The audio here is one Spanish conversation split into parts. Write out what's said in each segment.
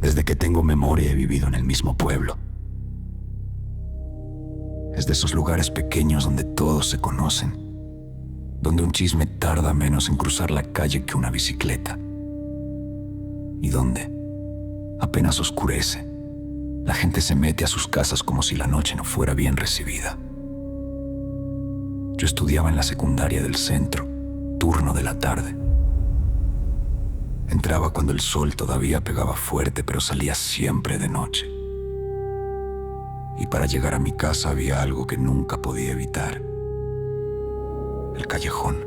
Desde que tengo memoria he vivido en el mismo pueblo. Es de esos lugares pequeños donde todos se conocen, donde un chisme tarda menos en cruzar la calle que una bicicleta, y donde, apenas oscurece, la gente se mete a sus casas como si la noche no fuera bien recibida. Yo estudiaba en la secundaria del centro, turno de la tarde. Entraba cuando el sol todavía pegaba fuerte, pero salía siempre de noche. Y para llegar a mi casa había algo que nunca podía evitar: el callejón.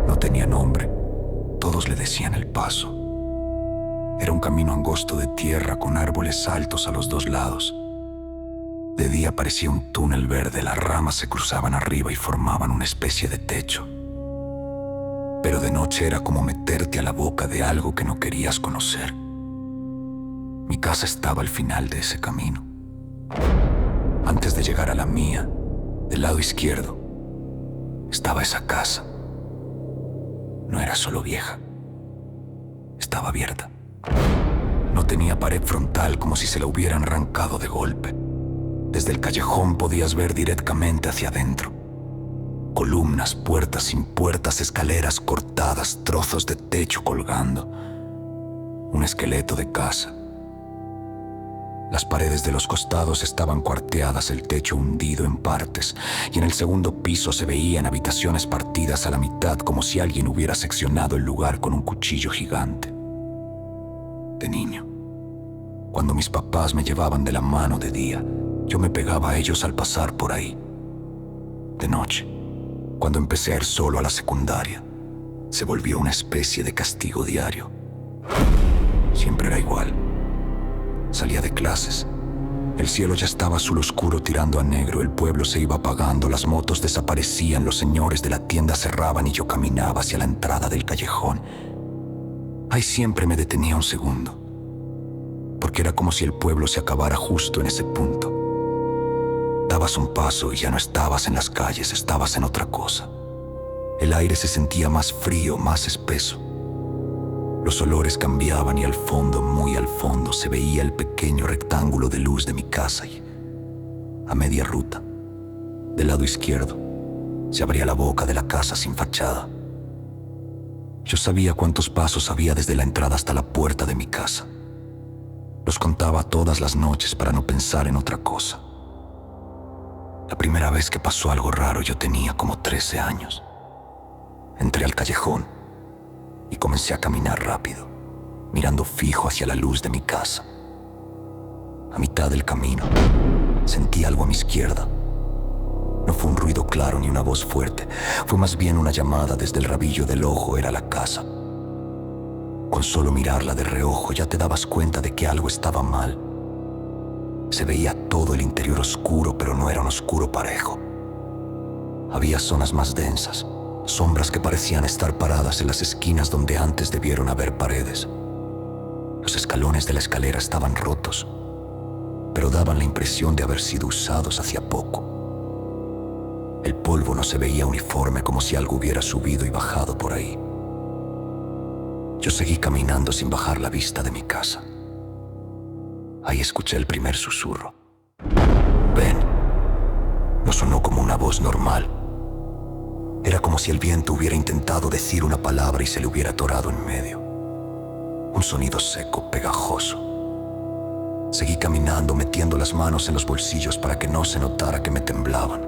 No tenía nombre, todos le decían El Paso. Era un camino angosto de tierra con árboles altos a los dos lados. De día parecía un túnel verde, las ramas se cruzaban arriba y formaban una especie de techo. Pero de noche era como meterte a la boca de algo que no querías conocer. Mi casa estaba al final de ese camino. Antes de llegar a la mía, del lado izquierdo, estaba esa casa. No era solo vieja, estaba abierta. No tenía pared frontal, como si se la hubieran arrancado de golpe. Desde el callejón podías ver directamente hacia adentro. Columnas, puertas sin puertas, escaleras cortadas, trozos de techo colgando. Un esqueleto de casa. Las paredes de los costados estaban cuarteadas, el techo hundido en partes, y en el segundo piso se veían habitaciones partidas a la mitad, como si alguien hubiera seccionado el lugar con un cuchillo gigante. De niño, cuando mis papás me llevaban de la mano de día, yo me pegaba a ellos al pasar por ahí. De noche, cuando empecé a ir solo a la secundaria, se volvió una especie de castigo diario. Siempre era igual. Salía de clases. El cielo ya estaba azul oscuro tirando a negro, el pueblo se iba apagando, las motos desaparecían, los señores de la tienda cerraban y yo caminaba hacia la entrada del callejón. Ahí siempre me detenía un segundo, porque era como si el pueblo se acabara justo en ese punto. Dabas un paso y ya no estabas en las calles, estabas en otra cosa. El aire se sentía más frío, más espeso. Los olores cambiaban y al fondo, muy al fondo, se veía el pequeño rectángulo de luz de mi casa y, a media ruta, del lado izquierdo, se abría la boca de la casa sin fachada. Yo sabía cuántos pasos había desde la entrada hasta la puerta de mi casa. Los contaba todas las noches para no pensar en otra cosa. La primera vez que pasó algo raro yo tenía como 13 años. Entré al callejón y comencé a caminar rápido, mirando fijo hacia la luz de mi casa. A mitad del camino, sentí algo a mi izquierda. No fue un ruido claro ni una voz fuerte, fue más bien una llamada desde el rabillo del ojo. Era la casa. Con solo mirarla de reojo ya te dabas cuenta de que algo estaba mal. Se veía todo el interior oscuro, pero no era un oscuro parejo. Había zonas más densas, sombras que parecían estar paradas en las esquinas donde antes debieron haber paredes. Los escalones de la escalera estaban rotos, pero daban la impresión de haber sido usados hacía poco. El polvo no se veía uniforme, como si algo hubiera subido y bajado por ahí. Yo seguí caminando sin bajar la vista de mi casa. Ahí escuché el primer susurro. Ven. No sonó como una voz normal. Era como si el viento hubiera intentado decir una palabra y se le hubiera atorado en medio. Un sonido seco, pegajoso. Seguí caminando, metiendo las manos en los bolsillos para que no se notara que me temblaban.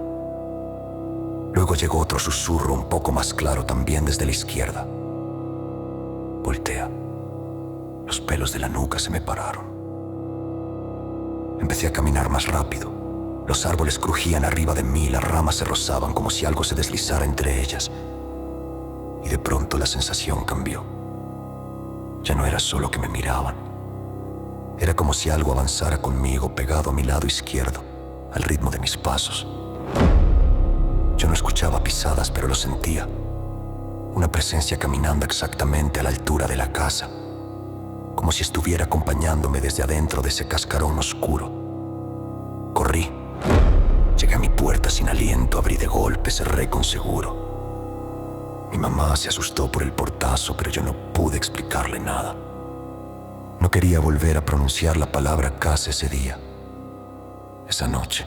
Luego llegó otro susurro un poco más claro, también desde la izquierda. Voltea. Los pelos de la nuca se me pararon. Empecé a caminar más rápido. Los árboles crujían arriba de mí, las ramas se rozaban como si algo se deslizara entre ellas. Y de pronto la sensación cambió. Ya no era solo que me miraban. Era como si algo avanzara conmigo, pegado a mi lado izquierdo, al ritmo de mis pasos. Yo no escuchaba pisadas, pero lo sentía. Una presencia caminando exactamente a la altura de la casa, como si estuviera acompañándome desde adentro de ese cascarón oscuro. Corrí. Llegué a mi puerta sin aliento, abrí de golpe, cerré con seguro. Mi mamá se asustó por el portazo, pero yo no pude explicarle nada. No quería volver a pronunciar la palabra casa ese día. Esa noche,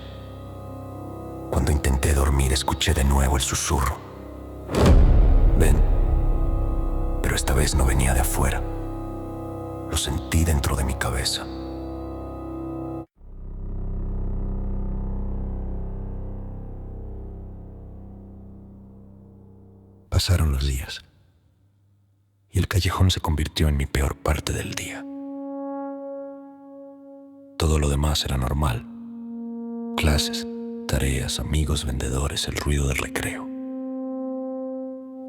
cuando intenté dormir, escuché de nuevo el susurro. Ven. Pero esta vez no venía de afuera. Lo sentí dentro de mi cabeza. Pasaron los días y el callejón se convirtió en mi peor parte del día. Todo lo demás era normal. Clases, tareas, amigos, vendedores, el ruido del recreo.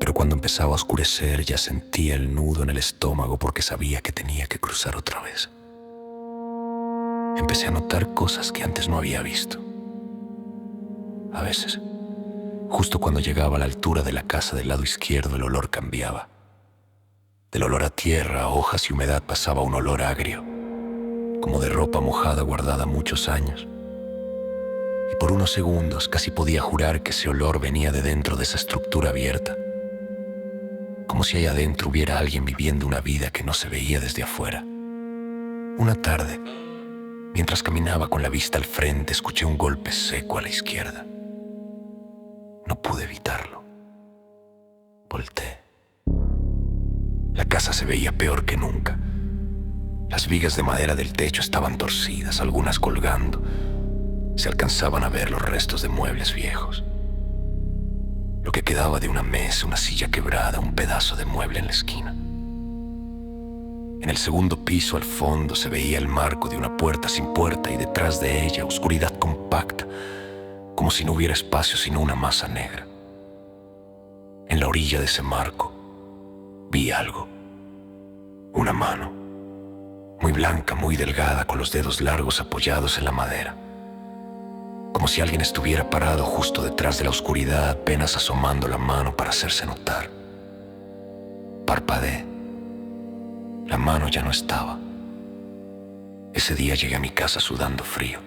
Pero cuando empezaba a oscurecer ya sentía el nudo en el estómago porque sabía que tenía que cruzar otra vez. Empecé a notar cosas que antes no había visto. A veces, justo cuando llegaba a la altura de la casa del lado izquierdo, el olor cambiaba. Del olor a tierra, a hojas y humedad pasaba un olor agrio, como de ropa mojada guardada muchos años. Y por unos segundos casi podía jurar que ese olor venía de dentro de esa estructura abierta, como si allá adentro hubiera alguien viviendo una vida que no se veía desde afuera. Una tarde, mientras caminaba con la vista al frente, escuché un golpe seco a la izquierda. No pude evitarlo. Volteé. La casa se veía peor que nunca. Las vigas de madera del techo estaban torcidas, algunas colgando. Se alcanzaban a ver los restos de muebles viejos. Lo que quedaba de una mesa, una silla quebrada, un pedazo de mueble en la esquina. En el segundo piso, al fondo, se veía el marco de una puerta sin puerta y detrás de ella oscuridad compacta, como si no hubiera espacio sino una masa negra. En la orilla de ese marco vi algo. Una mano, muy blanca, muy delgada, con los dedos largos apoyados en la madera. Como si alguien estuviera parado justo detrás de la oscuridad, apenas asomando la mano para hacerse notar. Parpadeé. La mano ya no estaba. Ese día llegué a mi casa sudando frío.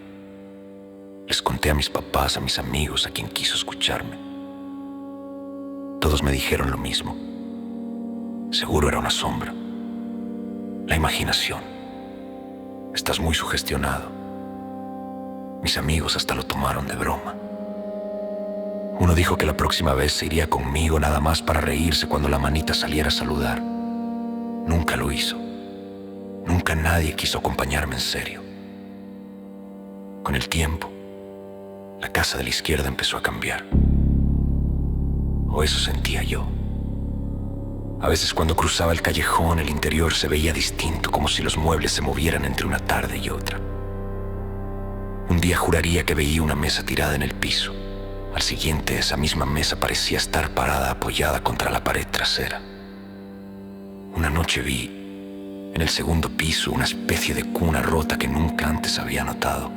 Les conté a mis papás, a mis amigos, a quien quiso escucharme. Todos me dijeron lo mismo. Seguro era una sombra. La imaginación. Estás muy sugestionado. Mis amigos hasta lo tomaron de broma. Uno dijo que la próxima vez se iría conmigo nada más para reírse cuando la manita saliera a saludar. Nunca lo hizo. Nunca nadie quiso acompañarme en serio. Con el tiempo, la casa de la izquierda empezó a cambiar. O eso sentía yo. A veces cuando cruzaba el callejón, el interior se veía distinto, como si los muebles se movieran entre una tarde y otra. Un día juraría que veía una mesa tirada en el piso. Al siguiente, esa misma mesa parecía estar parada apoyada contra la pared trasera. Una noche vi, en el segundo piso, una especie de cuna rota que nunca antes había notado.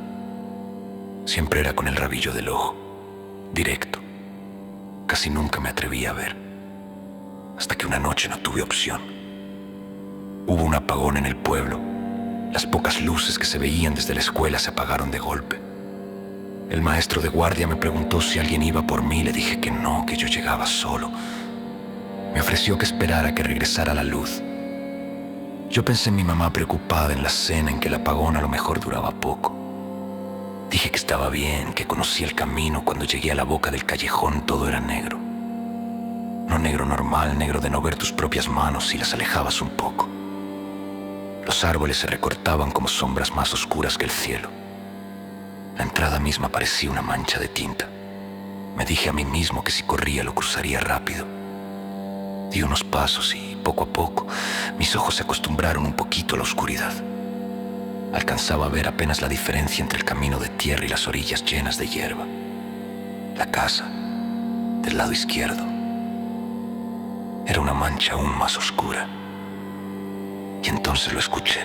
Siempre era con el rabillo del ojo, directo. Casi nunca me atreví a ver, hasta que una noche no tuve opción. Hubo un apagón en el pueblo. Las pocas luces que se veían desde la escuela se apagaron de golpe. El maestro de guardia me preguntó si alguien iba por mí. Le dije que no, que yo llegaba solo. Me ofreció que esperara que regresara la luz. Yo pensé en mi mamá preocupada en la cena, en que el apagón a lo mejor duraba poco. Dije que estaba bien, que conocía el camino. Cuando llegué a la boca del callejón todo era negro. No negro normal, negro de no ver tus propias manos si las alejabas un poco. Los árboles se recortaban como sombras más oscuras que el cielo. La entrada misma parecía una mancha de tinta. Me dije a mí mismo que si corría lo cruzaría rápido. Di unos pasos y, poco a poco, mis ojos se acostumbraron un poquito a la oscuridad. Alcanzaba a ver apenas la diferencia entre el camino de tierra y las orillas llenas de hierba. La casa, del lado izquierdo, era una mancha aún más oscura. Y entonces lo escuché.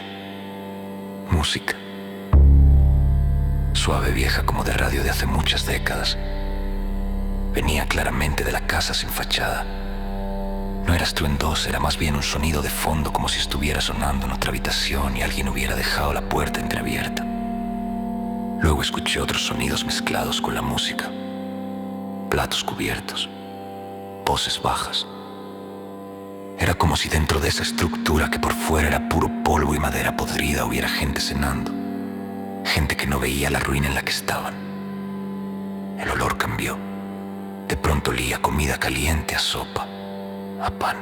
Música. Suave, vieja, como de radio de hace muchas décadas. Venía claramente de la casa sin fachada. No era estruendosa, era más bien un sonido de fondo, como si estuviera sonando en otra habitación y alguien hubiera dejado la puerta entreabierta. Luego escuché otros sonidos mezclados con la música. Platos cubiertos, voces bajas. Era como si dentro de esa estructura que por fuera era puro polvo y madera podrida hubiera gente cenando. Gente que no veía la ruina en la que estaban. El olor cambió. De pronto olía a comida caliente, a sopa, a pan.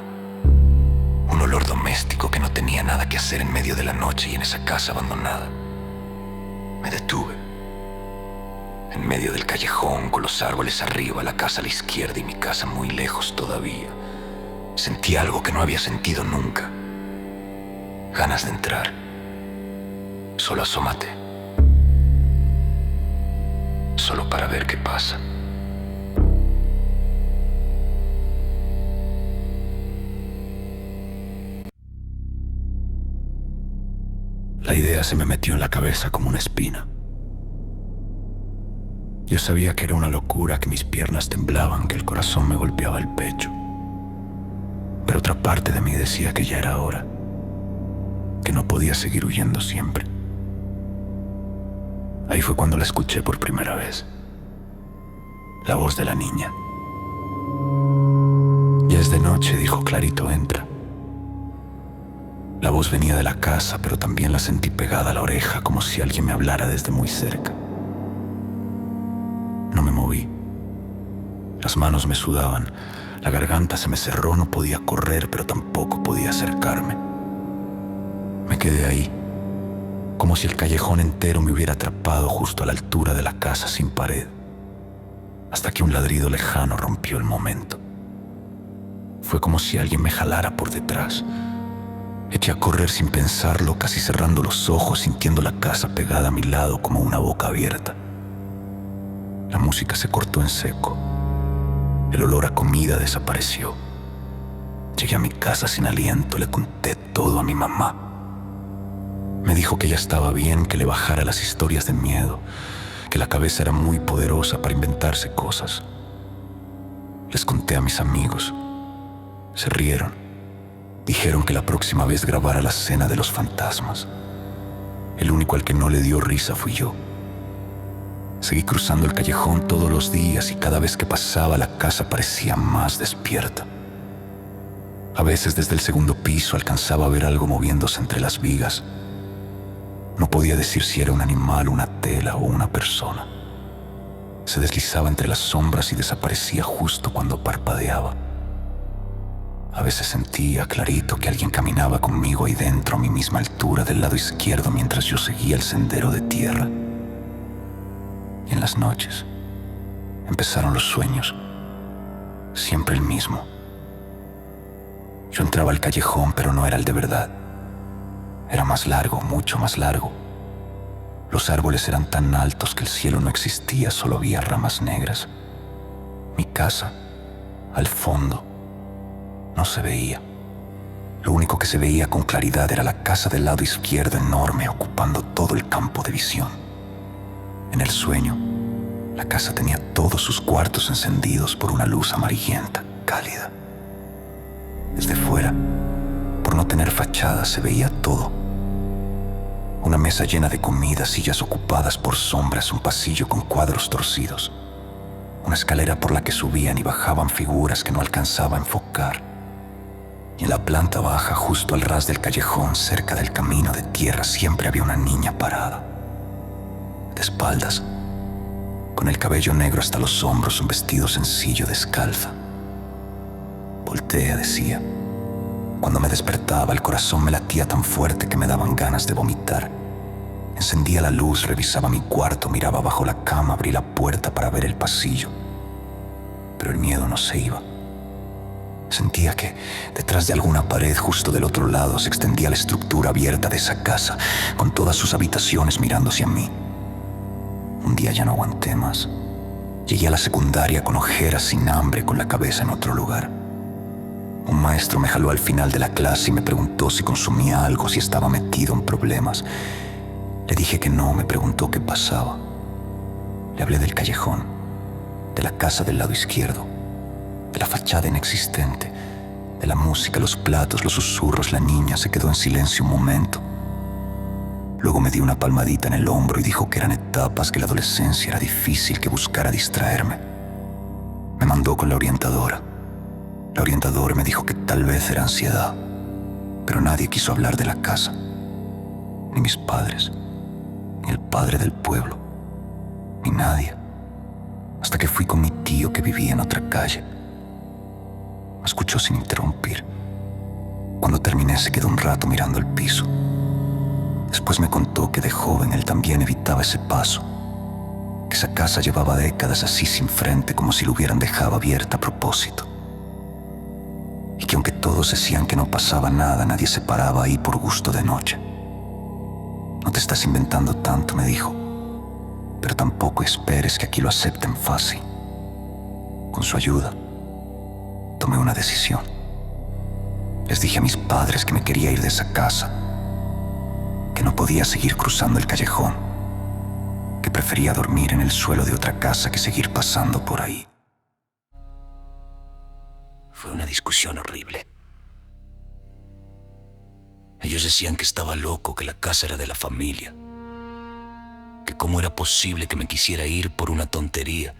Un olor doméstico que no tenía nada que hacer en medio de la noche y en esa casa abandonada. Me detuve. En medio del callejón, con los árboles arriba, la casa a la izquierda y mi casa muy lejos todavía. Sentí algo que no había sentido nunca. Ganas de entrar. Solo asómate. Solo para ver qué pasa. La idea se me metió en la cabeza como una espina. Yo sabía que era una locura, que mis piernas temblaban, que el corazón me golpeaba el pecho. Pero otra parte de mí decía que ya era hora, que no podía seguir huyendo siempre. Ahí fue cuando la escuché por primera vez. La voz de la niña. Ya es de noche, dijo clarito, entra. La voz venía de la casa, pero también la sentí pegada a la oreja, como si alguien me hablara desde muy cerca. No me moví. Las manos me sudaban, la garganta se me cerró, no podía correr, pero tampoco podía acercarme. Me quedé ahí, como si el callejón entero me hubiera atrapado justo a la altura de la casa sin pared, hasta que un ladrido lejano rompió el momento. Fue como si alguien me jalara por detrás. Eché a correr sin pensarlo, casi cerrando los ojos, sintiendo la casa pegada a mi lado como una boca abierta. La música se cortó en seco. El olor a comida desapareció. Llegué a mi casa sin aliento, le conté todo a mi mamá. Me dijo que ya estaba bien, que le bajara las historias de miedo, que la cabeza era muy poderosa para inventarse cosas. Les conté a mis amigos. Se rieron. Dijeron que la próxima vez grabara la escena de los fantasmas. El único al que no le dio risa fui yo. Seguí cruzando el callejón todos los días y cada vez que pasaba la casa parecía más despierta. A veces desde el segundo piso alcanzaba a ver algo moviéndose entre las vigas. No podía decir si era un animal, una tela o una persona. Se deslizaba entre las sombras y desaparecía justo cuando parpadeaba. A veces sentía clarito que alguien caminaba conmigo ahí dentro a mi misma altura del lado izquierdo mientras yo seguía el sendero de tierra. Y en las noches empezaron los sueños, siempre el mismo. Yo entraba al callejón, pero no era el de verdad. Era más largo, mucho más largo. Los árboles eran tan altos que el cielo no existía, solo había ramas negras. Mi casa, al fondo, no se veía. Lo único que se veía con claridad era la casa del lado izquierdo enorme, ocupando todo el campo de visión. En el sueño, la casa tenía todos sus cuartos encendidos por una luz amarillenta, cálida. Desde fuera, por no tener fachada, se veía todo. Una mesa llena de comida, sillas ocupadas por sombras, un pasillo con cuadros torcidos. Una escalera por la que subían y bajaban figuras que no alcanzaba a enfocar. Y en la planta baja, justo al ras del callejón, cerca del camino de tierra, siempre había una niña parada. De espaldas, con el cabello negro hasta los hombros, un vestido sencillo, descalza. Voltea, decía. Cuando me despertaba, el corazón me latía tan fuerte que me daban ganas de vomitar. Encendía la luz, revisaba mi cuarto, miraba bajo la cama, abrí la puerta para ver el pasillo. Pero el miedo no se iba. Sentía que detrás de alguna pared, justo del otro lado, se extendía la estructura abierta de esa casa, con todas sus habitaciones mirando hacia mí. Un día ya no aguanté más. Llegué a la secundaria con ojeras, sin hambre, con la cabeza en otro lugar. Un maestro me jaló al final de la clase y me preguntó si consumía algo, si estaba metido en problemas. Le dije que no, me preguntó qué pasaba. Le hablé del callejón, de la casa del lado izquierdo, de la fachada inexistente, de la música, los platos, los susurros. La niña se quedó en silencio un momento. Luego me dio una palmadita en el hombro y dijo que eran etapas, que la adolescencia era difícil, que buscara distraerme. Me mandó con la orientadora. La orientadora me dijo que tal vez era ansiedad, pero nadie quiso hablar de la casa, ni mis padres, ni el padre del pueblo, ni nadie, hasta que fui con mi tío que vivía en otra calle. Me escuchó sin interrumpir. Cuando terminé se quedó un rato mirando el piso. Después me contó que de joven él también evitaba ese paso, que esa casa llevaba décadas así sin frente, como si lo hubieran dejado abierta a propósito. Y que aunque todos decían que no pasaba nada, nadie se paraba ahí por gusto de noche. No te estás inventando tanto, me dijo, pero tampoco esperes que aquí lo acepten fácil. Con su ayuda, tomé una decisión. Les dije a mis padres que me quería ir de esa casa, que no podía seguir cruzando el callejón, que prefería dormir en el suelo de otra casa que seguir pasando por ahí. Fue una discusión horrible. Ellos decían que estaba loco, que la casa era de la familia, que cómo era posible que me quisiera ir por una tontería.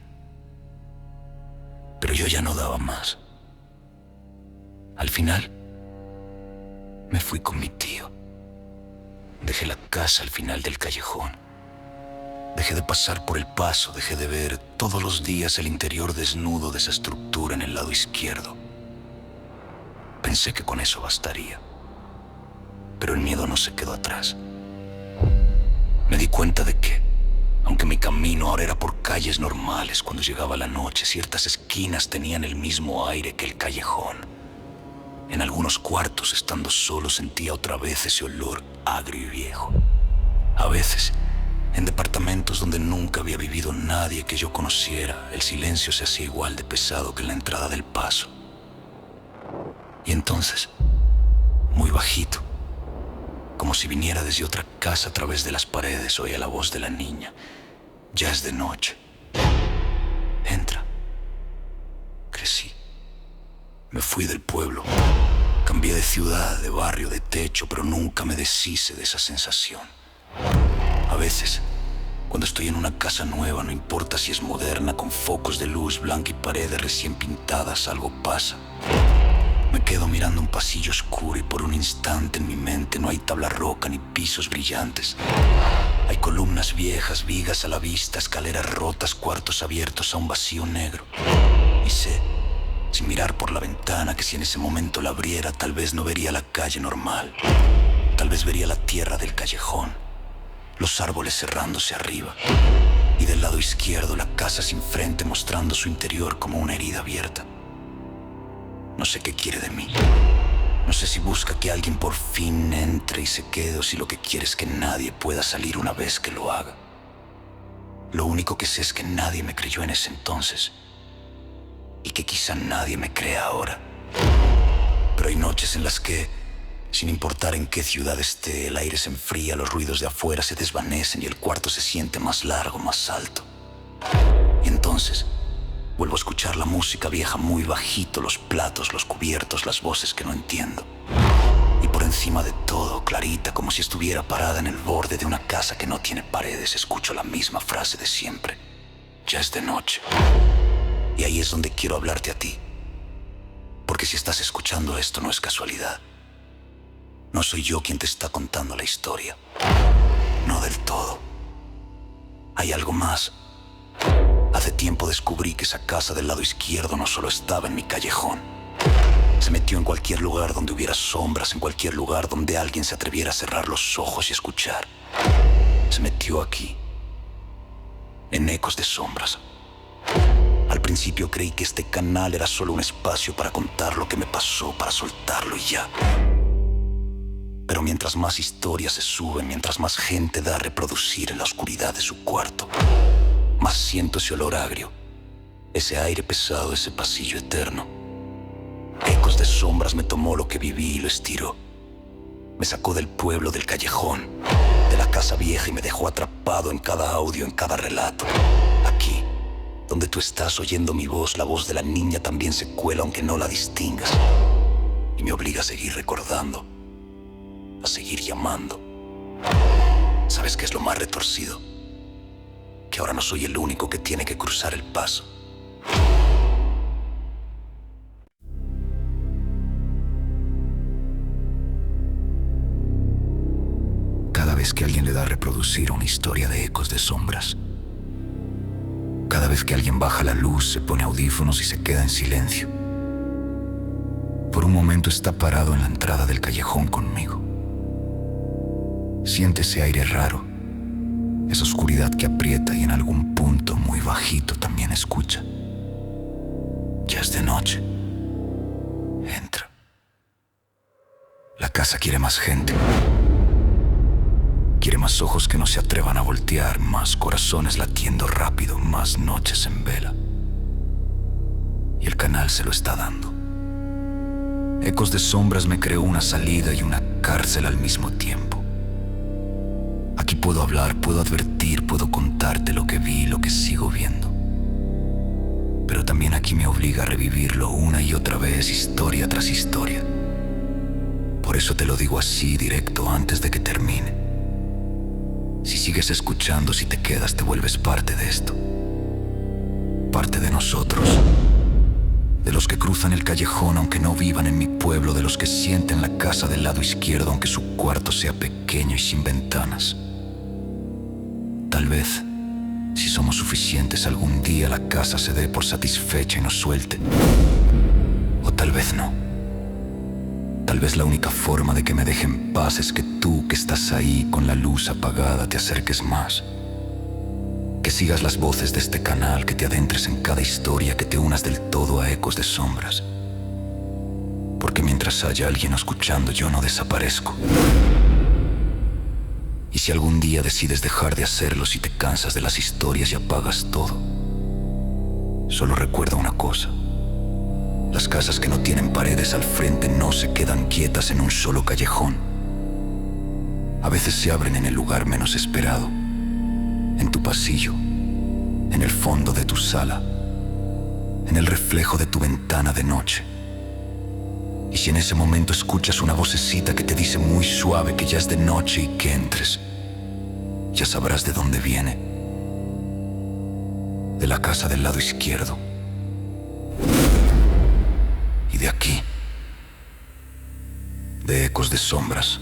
Pero yo ya no daba más. Al final, me fui con mi tío. Dejé la casa al final del callejón. Dejé de pasar por el paso, dejé de ver todos los días el interior desnudo de esa estructura en el lado izquierdo. Pensé que con eso bastaría, pero el miedo no se quedó atrás. Me di cuenta de que, aunque mi camino ahora era por calles normales, cuando llegaba la noche, ciertas esquinas tenían el mismo aire que el callejón. En algunos cuartos, estando solo, sentía otra vez ese olor agrio y viejo. A veces, en departamentos donde nunca había vivido nadie que yo conociera, el silencio se hacía igual de pesado que en la entrada del paso. Y entonces, muy bajito, como si viniera desde otra casa a través de las paredes, oía la voz de la niña. Ya es de noche. Entra. Crecí. Me fui del pueblo. Cambié de ciudad, de barrio, de techo, pero nunca me deshice de esa sensación. A veces, cuando estoy en una casa nueva, no importa si es moderna, con focos de luz blanca y paredes recién pintadas, algo pasa. Me quedo mirando un pasillo oscuro y por un instante en mi mente no hay tabla roca ni pisos brillantes. Hay columnas viejas, vigas a la vista, escaleras rotas, cuartos abiertos a un vacío negro. Y sé, sin mirar por la ventana, que si en ese momento la abriera, tal vez no vería la calle normal. Tal vez vería la tierra del callejón, los árboles cerrándose arriba, y del lado izquierdo la casa sin frente mostrando su interior como una herida abierta. No sé qué quiere de mí. No sé si busca que alguien por fin entre y se quede, o si lo que quiere es que nadie pueda salir una vez que lo haga. Lo único que sé es que nadie me creyó en ese entonces, y que quizá nadie me crea ahora. Pero hay noches en las que, sin importar en qué ciudad esté, el aire se enfría, los ruidos de afuera se desvanecen y el cuarto se siente más largo, más alto. Y entonces vuelvo a escuchar la música vieja muy bajito, los platos, los cubiertos, las voces que no entiendo. Y por encima de todo, clarita, como si estuviera parada en el borde de una casa que no tiene paredes, escucho la misma frase de siempre. Ya es de noche. Y ahí es donde quiero hablarte a ti. Porque si estás escuchando esto, no es casualidad. No soy yo quien te está contando la historia. No del todo. Hay algo más. Hace tiempo descubrí que esa casa del lado izquierdo no solo estaba en mi callejón. Se metió en cualquier lugar donde hubiera sombras, en cualquier lugar donde alguien se atreviera a cerrar los ojos y escuchar. Se metió aquí, en Ecos de Sombras. Al principio creí que este canal era solo un espacio para contar lo que me pasó, para soltarlo y ya. Pero mientras más historias se suben, mientras más gente da a reproducir en la oscuridad de su cuarto, más siento ese olor agrio, ese aire pesado, ese pasillo eterno. Ecos de Sombras me tomó lo que viví y lo estiró. Me sacó del pueblo, del callejón, de la casa vieja y me dejó atrapado en cada audio, en cada relato. Aquí, donde tú estás oyendo mi voz, la voz de la niña también se cuela aunque no la distingas. Y me obliga a seguir recordando, a seguir llamando. ¿Sabes qué es lo más retorcido? Que ahora no soy el único que tiene que cruzar el paso. vez que alguien le da a reproducir una historia de ecos de sombras. Cada vez que alguien baja la luz, se pone audífonos y se queda en silencio. Por un momento está parado en la entrada del callejón conmigo. Siente ese aire raro, esa oscuridad que aprieta y en algún punto muy bajito también escucha. Ya es de noche. Entra. La casa quiere más gente. Quiere más ojos que no se atrevan a voltear, más corazones latiendo rápido, más noches en vela. Y el canal se lo está dando. Ecos de Sombras me creó una salida y una cárcel al mismo tiempo. Aquí puedo hablar, puedo advertir, puedo contarte lo que vi y lo que sigo viendo. Pero también aquí me obliga a revivirlo una y otra vez, historia tras historia. Por eso te lo digo así, directo, antes de que termine. Si sigues escuchando, si te quedas, te vuelves parte de esto. Parte de nosotros. De los que cruzan el callejón aunque no vivan en mi pueblo, de los que sienten la casa del lado izquierdo aunque su cuarto sea pequeño y sin ventanas. Tal vez, si somos suficientes, algún día la casa se dé por satisfecha y nos suelte. O tal vez no. Tal vez la única forma de que me deje en paz es que tú, que estás ahí con la luz apagada, te acerques más. Que sigas las voces de este canal, que te adentres en cada historia, que te unas del todo a Ecos de Sombras. Porque mientras haya alguien escuchando, yo no desaparezco. Y si algún día decides dejar de hacerlo, si te cansas de las historias y apagas todo, solo recuerda una cosa. Las casas que no tienen paredes al frente no se quedan quietas en un solo callejón. A veces se abren en el lugar menos esperado, en tu pasillo, en el fondo de tu sala, en el reflejo de tu ventana de noche. Y si en ese momento escuchas una vocecita que te dice muy suave que ya es de noche y que entres, ya sabrás de dónde viene. De la casa del lado izquierdo. Y de aquí, de Ecos de Sombras.